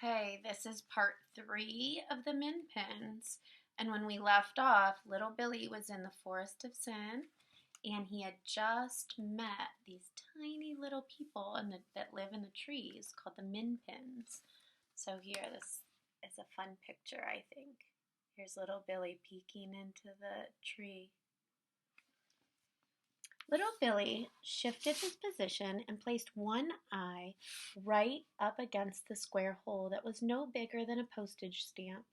Okay, this is part 3 of the Minpins. And when we left off, little Billy was in the Forest of Sin, and he had just met these tiny little people that live in the trees called the Minpins. So here, this is a fun picture, I think. Here's little Billy peeking into the tree. Little Billy shifted his position and placed one eye right up against the square hole that was no bigger than a postage stamp.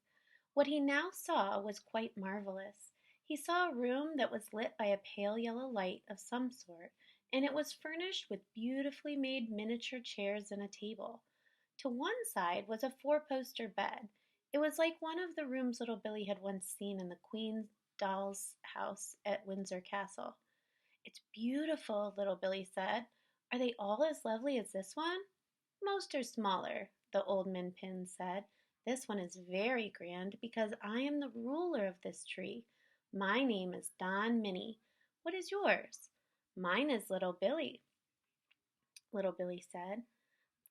What he now saw was quite marvelous. He saw a room that was lit by a pale yellow light of some sort, and it was furnished with beautifully made miniature chairs and a table. To one side was a four-poster bed. It was like one of the rooms little Billy had once seen in the Queen's doll's house at Windsor Castle. "It's beautiful," little Billy said. "Are they all as lovely as this one?" "Most are smaller," the old Minpin said. "This one is very grand because I am the ruler of this tree. My name is Don Minnie. What is yours?" "Mine is Little Billy," little Billy said.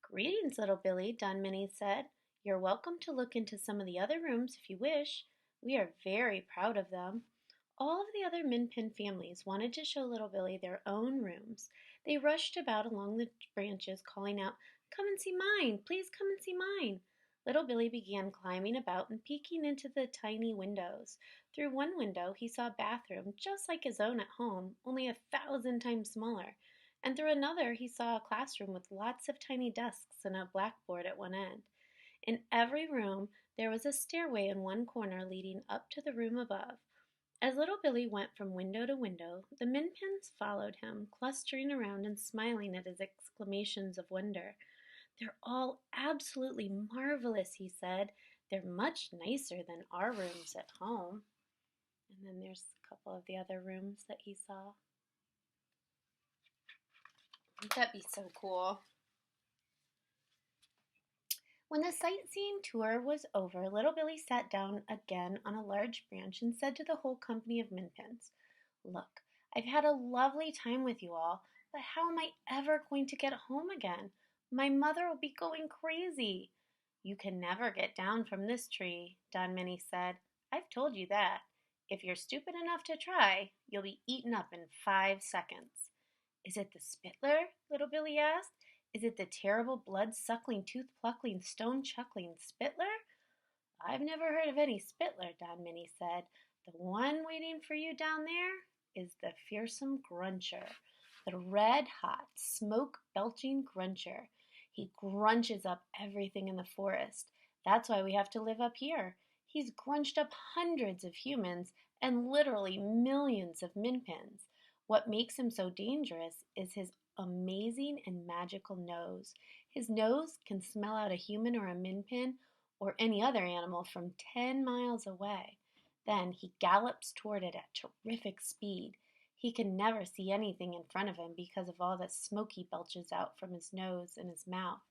"Greetings, little Billy," Don Minnie said. "You're welcome to look into some of the other rooms if you wish. We are very proud of them." All of the other Minpin families wanted to show little Billy their own rooms. They rushed about along the branches, calling out, "Come and see mine! Please come and see mine!" Little Billy began climbing about and peeking into the tiny windows. Through one window he saw a bathroom just like his own at home, only 1,000 times smaller. And through another he saw a classroom with lots of tiny desks and a blackboard at one end. In every room there was a stairway in one corner leading up to the room above. As little Billy went from window to window, the Minpins followed him, clustering around and smiling at his exclamations of wonder. "They're all absolutely marvelous," he said. "They're much nicer than our rooms at home." And then there's a couple of the other rooms that he saw. Wouldn't that be so cool? When the sightseeing tour was over, little Billy sat down again on a large branch and said to the whole company of Minpins, "Look, I've had a lovely time with you all, but how am I ever going to get home again? My mother will be going crazy." "You can never get down from this tree," Don Minnie said. "I've told you that. If you're stupid enough to try, you'll be eaten up in 5 seconds." "Is it the Spittler?" little Billy asked. "Is it the terrible blood-suckling, tooth-plucking, stone-chuckling Spittler?" "I've never heard of any Spittler," Don Minnie said. "The one waiting for you down there is the fearsome Gruncher, the red-hot, smoke-belching Gruncher. He grunches up everything in the forest. That's why we have to live up here. He's grunched up hundreds of humans and literally millions of Minpins. What makes him so dangerous is his amazing and magical nose. His nose can smell out a human or a Minpin or any other animal from 10 miles away. Then he gallops toward it at terrific speed. He can never see anything in front of him because of all the smoke he belches out from his nose and his mouth.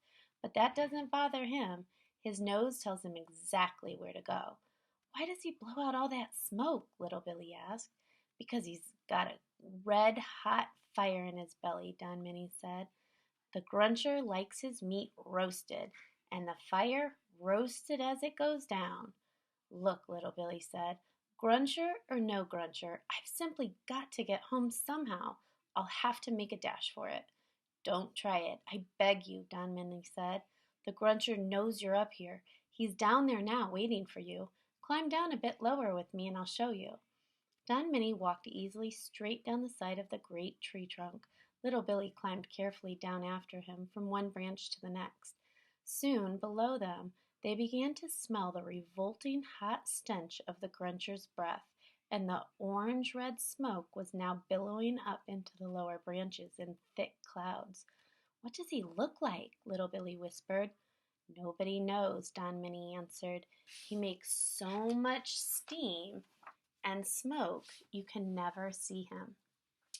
But that doesn't bother him. His nose tells him exactly where to go." "Why does he blow out all that smoke?" little Billy asked. "Because he's got a red-hot fire in his belly," Don Minnie said. "The Gruncher likes his meat roasted, and the fire roasted as it goes down." "Look," little Billy said, "Gruncher or no Gruncher, I've simply got to get home somehow. I'll have to make a dash for it." "Don't try it, I beg you," Don Minnie said. "The Gruncher knows you're up here. He's down there now waiting for you. Climb down a bit lower with me and I'll show you." Don Minnie walked easily straight down the side of the great tree trunk. Little Billy climbed carefully down after him from one branch to the next. Soon, below them, they began to smell the revolting hot stench of the Gruncher's breath, and the orange-red smoke was now billowing up into the lower branches in thick clouds. "What does he look like?" little Billy whispered. "Nobody knows," Don Minnie answered. "He makes so much steam and smoke you can never see him.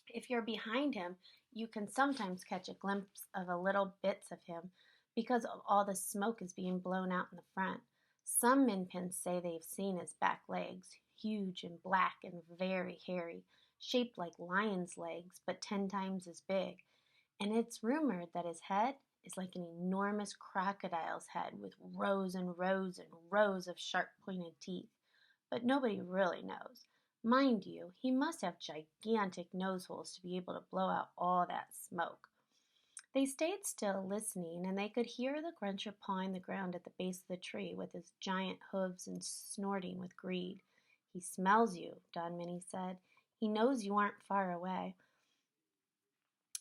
If you're behind him, you can sometimes catch a glimpse of a little bits of him because of all the smoke is being blown out in the front. Some Minpins say they've seen his back legs, huge and black and very hairy, shaped like lion's legs but 10 times as big. And it's rumored that his head is like an enormous crocodile's head with rows and rows and rows of sharp pointed teeth, but nobody really knows. Mind you, he must have gigantic nose holes to be able to blow out all that smoke. They stayed still, listening, and they could hear the Cruncher pawing the ground at the base of the tree with his giant hooves and snorting with greed. He smells you, Don Minnie said. He knows you aren't far away.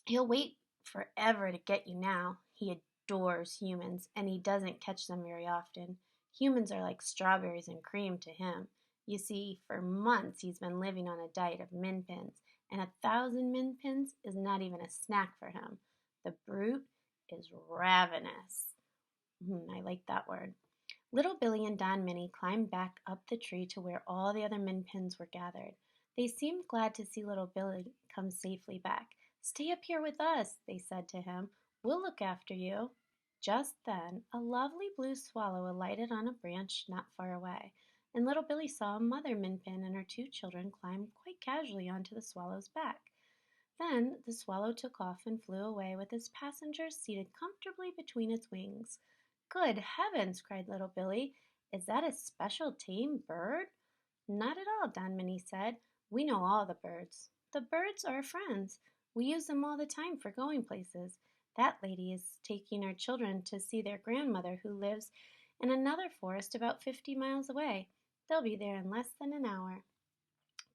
He'll wait forever to get you now. He adores humans, and he doesn't catch them very often. Humans are like strawberries and cream to him. You see, for months he's been living on a diet of minpins, and 1,000 minpins is not even a snack for him. The brute is ravenous. I like that word. Little Billy and Don Minnie climbed back up the tree to where all the other minpins were gathered. They seemed glad to see little Billy come safely back. "Stay up here with us," they said to him. "We'll look after you." Just then, a lovely blue swallow alighted on a branch not far away, and little Billy saw a mother minpin and her 2 children climb quite casually onto the swallow's back. Then the swallow took off and flew away with its passengers seated comfortably between its wings. "Good heavens!" cried little Billy. "Is that a special tame bird?" "Not at all," Don Minnie said. "We know all the birds. The birds are friends. We use them all the time for going places. That lady is taking her children to see their grandmother who lives in another forest about 50 miles away. They'll be there in less than an hour."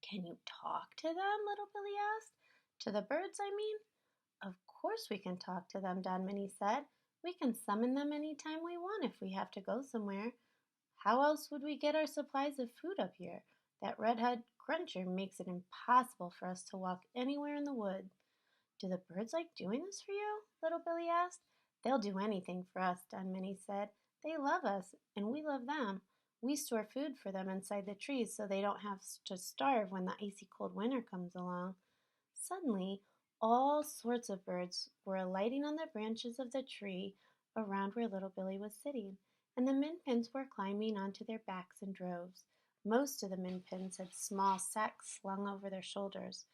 "Can you talk to them?" little Billy asked. "To the birds, I mean?" "Of course we can talk to them," Don Minnie said. "We can summon them any time we want if we have to go somewhere. How else would we get our supplies of food up here? That redhead cruncher makes it impossible for us to walk anywhere in the wood." "Do the birds like doing this for you?" little Billy asked. "They'll do anything for us," Don Minnie said. "They love us, and we love them. We store food for them inside the trees so they don't have to starve when the icy cold winter comes along." Suddenly, all sorts of birds were alighting on the branches of the tree around where little Billy was sitting, and the minpins were climbing onto their backs in droves. Most of the minpins had small sacks slung over their shoulders.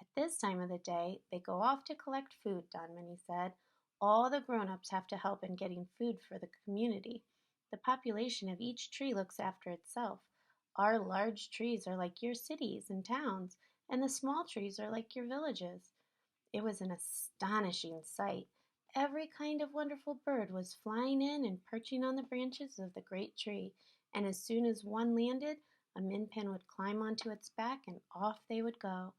"At this time of the day, they go off to collect food," Don Minnie said. "All the grown-ups have to help in getting food for the community. The population of each tree looks after itself. Our large trees are like your cities and towns, and the small trees are like your villages." It was an astonishing sight. Every kind of wonderful bird was flying in and perching on the branches of the great tree, and as soon as one landed, a minpin would climb onto its back and off they would go.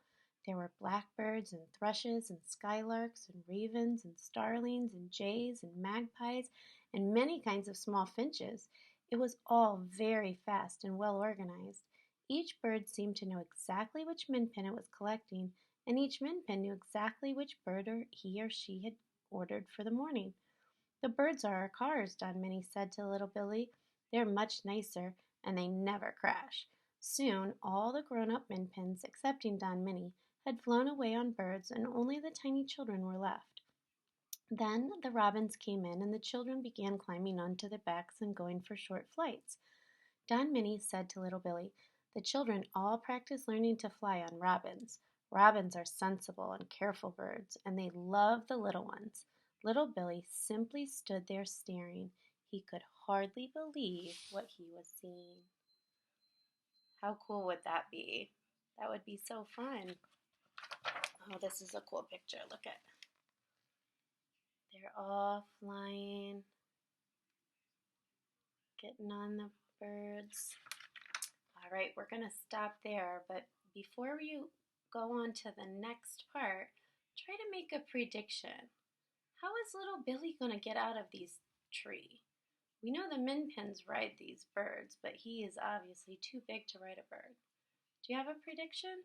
There were blackbirds and thrushes and skylarks and ravens and starlings and jays and magpies and many kinds of small finches. It was all very fast and well organized. Each bird seemed to know exactly which minpin it was collecting, and each minpin knew exactly which bird he or she had ordered for the morning. "The birds are our cars," Don Minnie said to little Billy. "They're much nicer, and they never crash." Soon all the grown-up minpins, excepting Don Minnie, had flown away on birds, and only the tiny children were left. Then the robins came in, and the children began climbing onto their backs and going for short flights. Don Minnie said to little Billy, "The children all practice learning to fly on robins. Robins are sensible and careful birds, and they love the little ones." Little Billy simply stood there staring. He could hardly believe what he was seeing. How cool would that be? That would be so fun. Oh, this is a cool picture. Look at. They're all flying, getting on the birds. All right, we're going to stop there, but before you go on to the next part, try to make a prediction. How is little Billy going to get out of these tree? We know the minpins ride these birds, but he is obviously too big to ride a bird. Do you have a prediction?